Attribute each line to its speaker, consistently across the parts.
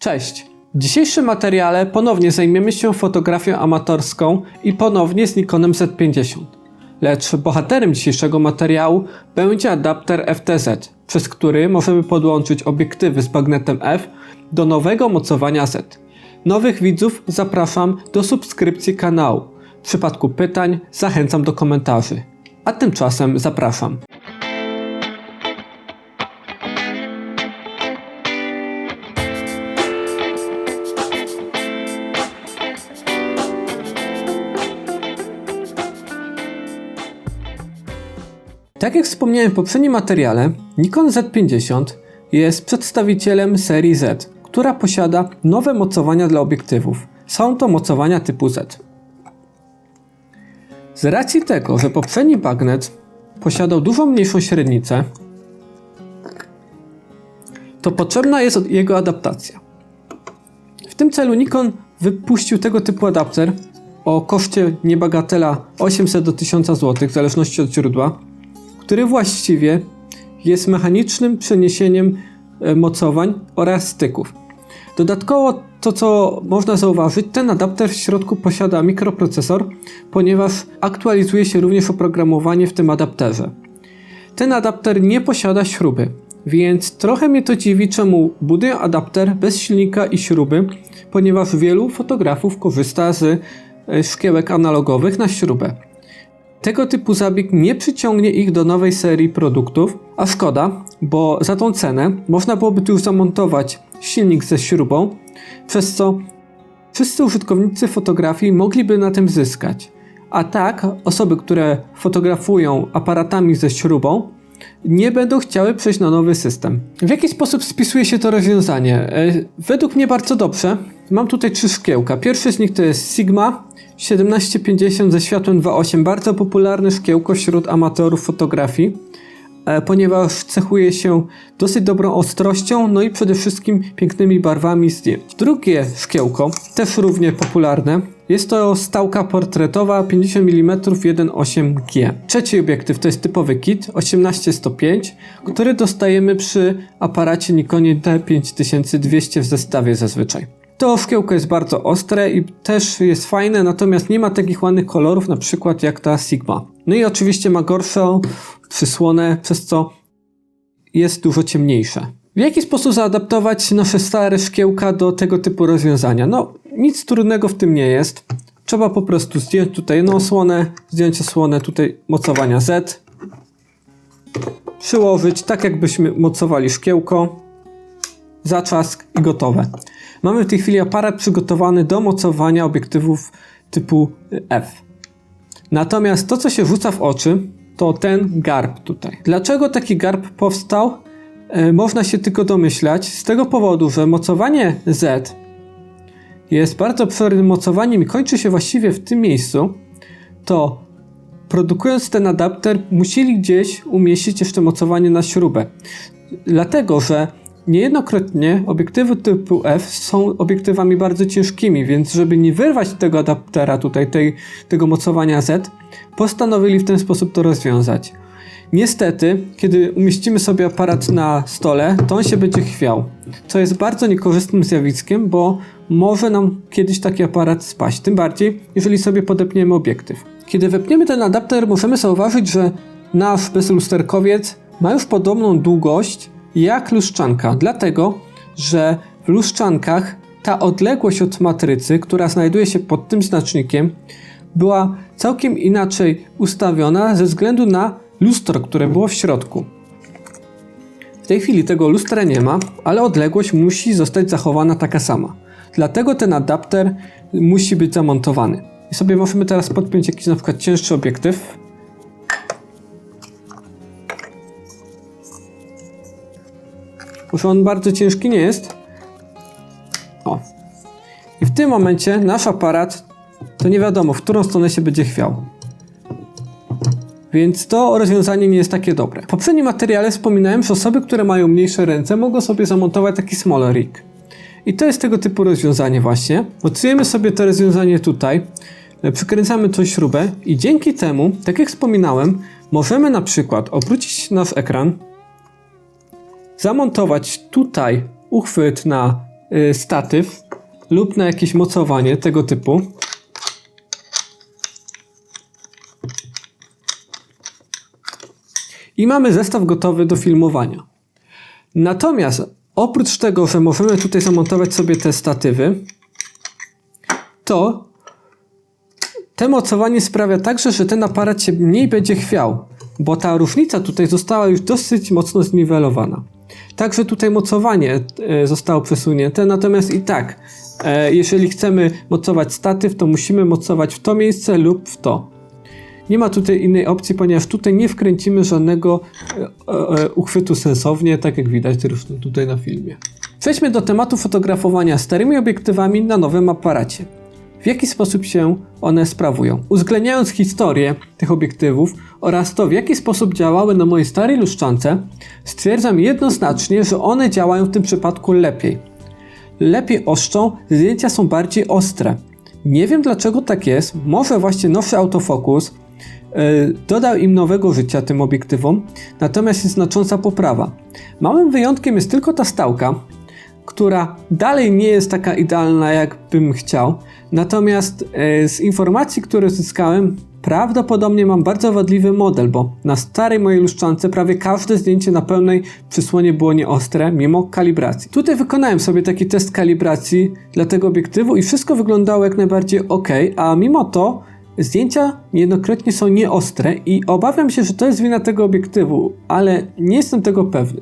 Speaker 1: Cześć! W dzisiejszym materiale ponownie zajmiemy się fotografią amatorską i ponownie z Nikonem Z50. Lecz bohaterem dzisiejszego materiału będzie adapter FTZ, przez który możemy podłączyć obiektywy z magnetem F do nowego mocowania Z. Nowych widzów zapraszam do subskrypcji kanału. W przypadku pytań zachęcam do komentarzy. A tymczasem zapraszam. Tak jak wspomniałem w poprzednim materiale, Nikon Z50 jest przedstawicielem serii Z, która posiada nowe mocowania dla obiektywów. Są to mocowania typu Z. Z racji tego, że poprzedni magnet posiadał dużo mniejszą średnicę, to potrzebna jest jego adaptacja. W tym celu Nikon wypuścił tego typu adapter o koszcie niebagatela 800 do 1000 zł, w zależności od źródła, który właściwie jest mechanicznym przeniesieniem mocowań oraz styków. Dodatkowo to, co można zauważyć, ten adapter w środku posiada mikroprocesor, ponieważ aktualizuje się również oprogramowanie w tym adapterze. Ten adapter nie posiada śruby, więc trochę mnie to dziwi, czemu budują adapter bez silnika i śruby, ponieważ wielu fotografów korzysta z szkiełek analogowych na śrubę. Tego typu zabieg nie przyciągnie ich do nowej serii produktów, a szkoda, bo za tą cenę można byłoby tu już zamontować silnik ze śrubą, przez co wszyscy użytkownicy fotografii mogliby na tym zyskać. A tak osoby, które fotografują aparatami ze śrubą, nie będą chciały przejść na nowy system. W jaki sposób spisuje się to rozwiązanie? Według mnie bardzo dobrze. Mam tutaj 3 szkiełka. Pierwszy z nich to jest Sigma 1750 ze światłem 2.8, bardzo popularne szkiełko wśród amatorów fotografii, ponieważ cechuje się dosyć dobrą ostrością, no i przede wszystkim pięknymi barwami zdjęć. Drugie szkiełko, też równie popularne, jest to stałka portretowa 50 mm 1.8G. Trzeci obiektyw to jest typowy kit 18-105, który dostajemy przy aparacie Nikonie D5200 w zestawie zazwyczaj. To szkiełko jest bardzo ostre i też jest fajne, natomiast nie ma takich ładnych kolorów, na przykład jak ta Sigma. No i oczywiście ma gorszą przysłonę, przez co jest dużo ciemniejsze. W jaki sposób zaadaptować nasze stare szkiełka do tego typu rozwiązania? No, nic trudnego w tym nie jest. Trzeba po prostu zdjąć tutaj jedną osłonę, zdjąć osłonę tutaj mocowania Z, przyłożyć tak jakbyśmy mocowali szkiełko, zaczask i gotowe. Mamy w tej chwili aparat przygotowany do mocowania obiektywów typu F. Natomiast to, co się rzuca w oczy, to ten garb tutaj. Dlaczego taki garb powstał? Można się tylko domyślać. Z tego powodu, że mocowanie Z jest bardzo obszernym mocowaniem i kończy się właściwie w tym miejscu, to produkując ten adapter musieli gdzieś umieścić jeszcze mocowanie na śrubę. Dlatego, że niejednokrotnie obiektywy typu F są obiektywami bardzo ciężkimi, więc żeby nie wyrwać tego adaptera tutaj, tego mocowania Z, postanowili w ten sposób to rozwiązać. Niestety, kiedy umieścimy sobie aparat na stole, to on się będzie chwiał, co jest bardzo niekorzystnym zjawiskiem, bo może nam kiedyś taki aparat spaść, tym bardziej, jeżeli sobie podepniemy obiektyw. Kiedy wepniemy ten adapter, możemy zauważyć, że nasz bezlusterkowiec ma już podobną długość jak lustrzanka, dlatego, że w lustrzankach ta odległość od matrycy, która znajduje się pod tym znacznikiem, była całkiem inaczej ustawiona ze względu na lustro, które było w środku. W tej chwili tego lustra nie ma, ale odległość musi zostać zachowana taka sama. Dlatego ten adapter musi być zamontowany. I sobie możemy teraz podpiąć jakiś na przykład cięższy obiektyw. Może on bardzo ciężki nie jest. O. I w tym momencie nasz aparat, to nie wiadomo, w którą stronę się będzie chwiał. Więc to rozwiązanie nie jest takie dobre. W poprzednim materiale wspominałem, że osoby, które mają mniejsze ręce, mogą sobie zamontować taki small rig. I to jest tego typu rozwiązanie właśnie. Mocujemy sobie to rozwiązanie tutaj, przykręcamy tą śrubę i dzięki temu, tak jak wspominałem, możemy na przykład obrócić nasz ekran, zamontować tutaj uchwyt na statyw lub na jakieś mocowanie tego typu. I mamy zestaw gotowy do filmowania. Natomiast oprócz tego, że możemy tutaj zamontować sobie te statywy, to to mocowanie sprawia także, że ten aparat się mniej będzie chwiał, bo ta różnica tutaj została już dosyć mocno zniwelowana. Także tutaj mocowanie zostało przesunięte, natomiast i tak, jeżeli chcemy mocować statyw, to musimy mocować w to miejsce lub w to. Nie ma tutaj innej opcji, ponieważ tutaj nie wkręcimy żadnego uchwytu sensownie, tak jak widać zresztą tutaj na filmie. Przejdźmy do tematu fotografowania starymi obiektywami na nowym aparacie. W jaki sposób się one sprawują? Uwzględniając historię tych obiektywów oraz to, w jaki sposób działały na mojej starej lustrzance, stwierdzam jednoznacznie, że one działają w tym przypadku lepiej. Lepiej oszczą, zdjęcia są bardziej ostre. Nie wiem dlaczego tak jest, może właśnie nowszy autofokus dodał im nowego życia tym obiektywom, natomiast jest znacząca poprawa. Małym wyjątkiem jest tylko ta stałka, która dalej nie jest taka idealna, jak bym chciał, natomiast z informacji, które uzyskałem, prawdopodobnie mam bardzo wadliwy model, bo na starej mojej lustrzance prawie każde zdjęcie na pełnej przysłonie było nieostre, mimo kalibracji. Tutaj wykonałem sobie taki test kalibracji dla tego obiektywu i wszystko wyglądało jak najbardziej ok, a mimo to zdjęcia niejednokrotnie są nieostre i obawiam się, że to jest wina tego obiektywu, ale nie jestem tego pewny.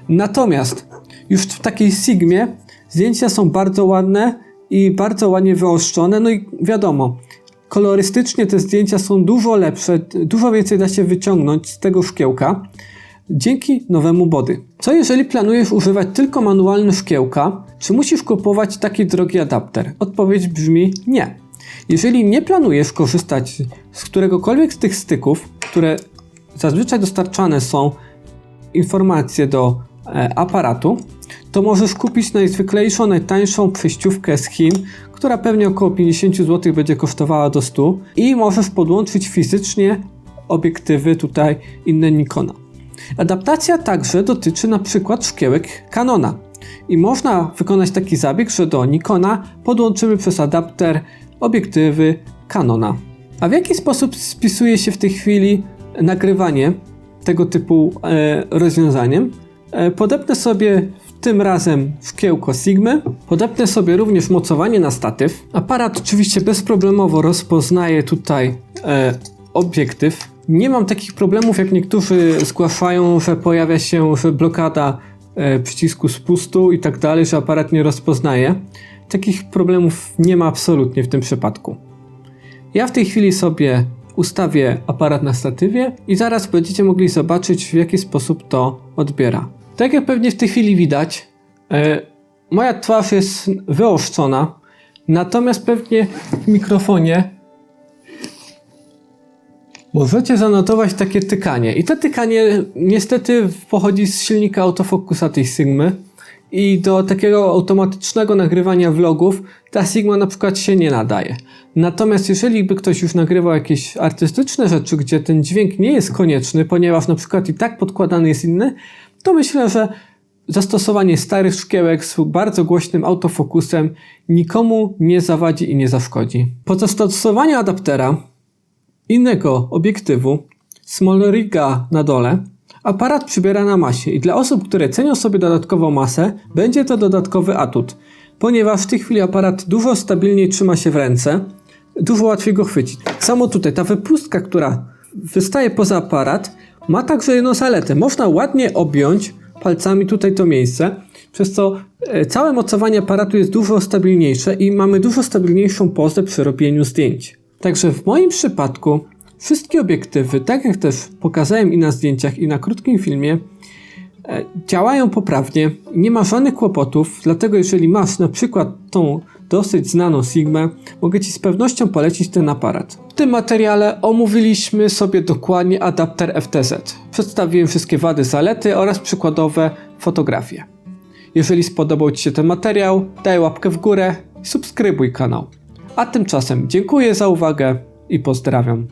Speaker 1: Natomiast już w takiej Sigmie zdjęcia są bardzo ładne i bardzo ładnie wyoszczone, no i wiadomo, kolorystycznie te zdjęcia są dużo lepsze, dużo więcej da się wyciągnąć z tego szkiełka dzięki nowemu body. Co jeżeli planujesz używać tylko manualne szkiełka, czy musisz kupować taki drogi adapter? Odpowiedź brzmi nie. Jeżeli nie planujesz korzystać z któregokolwiek z tych styków, które zazwyczaj dostarczane są informacje do aparatu, to możesz kupić najzwyklejszą, najtańszą przejściówkę z Chin, która pewnie około 50 zł będzie kosztowała do 100 i możesz podłączyć fizycznie obiektywy tutaj inne Nikona. Adaptacja także dotyczy na przykład szkiełek Canona i można wykonać taki zabieg, że do Nikona podłączymy przez adapter obiektywy Canona. A w jaki sposób spisuje się w tej chwili nagrywanie tego typu rozwiązaniem? Podepnę sobie tym razem szkiełko Sigmy, podepnę sobie również mocowanie na statyw. Aparat oczywiście bezproblemowo rozpoznaje tutaj obiektyw. Nie mam takich problemów jak niektórzy zgłaszają, że pojawia się blokada przycisku spustu i tak dalej, że aparat nie rozpoznaje. Takich problemów nie ma absolutnie w tym przypadku. Ja w tej chwili sobie ustawię aparat na statywie i zaraz będziecie mogli zobaczyć, w jaki sposób to odbiera. Tak jak pewnie w tej chwili widać, moja twarz jest wyoszczona, natomiast pewnie w mikrofonie możecie zanotować takie tykanie. I to tykanie niestety pochodzi z silnika autofokusa tej Sigmy i do takiego automatycznego nagrywania vlogów ta Sigma na przykład się nie nadaje. Natomiast jeżeli by ktoś już nagrywał jakieś artystyczne rzeczy, gdzie ten dźwięk nie jest konieczny, ponieważ na przykład i tak podkładany jest inny, to myślę, że zastosowanie starych szkiełek z bardzo głośnym autofokusem nikomu nie zawadzi i nie zaszkodzi. Po zastosowaniu adaptera innego obiektywu, small riga na dole, aparat przybiera na masie i dla osób, które cenią sobie dodatkową masę, będzie to dodatkowy atut, ponieważ w tej chwili aparat dużo stabilniej trzyma się w ręce, dużo łatwiej go chwycić. Samo tutaj ta wypustka, która wystaje poza aparat, ma także jedną zaletę. Można ładnie objąć palcami tutaj to miejsce, przez co całe mocowanie aparatu jest dużo stabilniejsze i mamy dużo stabilniejszą pozę przy robieniu zdjęć. Także w moim przypadku wszystkie obiektywy, tak jak też pokazałem i na zdjęciach, i na krótkim filmie, działają poprawnie, nie ma żadnych kłopotów, dlatego jeżeli masz na przykład tą dosyć znaną Sigmę, mogę Ci z pewnością polecić ten aparat. W tym materiale omówiliśmy sobie dokładnie adapter FTZ. Przedstawiłem wszystkie wady, zalety oraz przykładowe fotografie. Jeżeli spodobał Ci się ten materiał, daj łapkę w górę i subskrybuj kanał. A tymczasem dziękuję za uwagę i pozdrawiam.